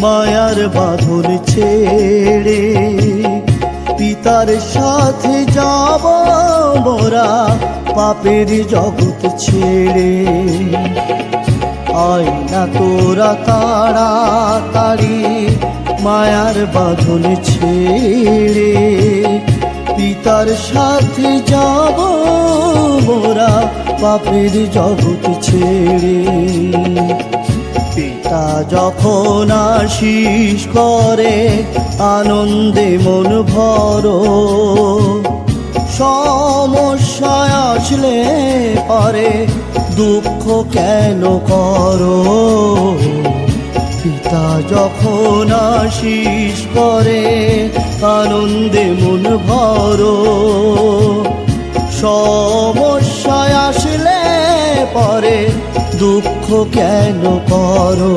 মায়ার বাঁধন ছেড়ে পিতার সাথে যাব মোরা পাপের জগৎ ছেড়ে। আয় না তোরা তাড়াতাড়ি মায়ার বাঁধন ছেড়ে পিতার সাথে যাব মোরা পাপের জগৎ ছেড়ে। পিতা যখন আশীষ করে আনন্দে মন ভরো, সমস্যায় আসলে পরে দুঃখ কেন করো। পিতা যখন আশীষ করে আনন্দে মন ভরো, সমস্যায় আসলে পরে দুঃখ কেন করো।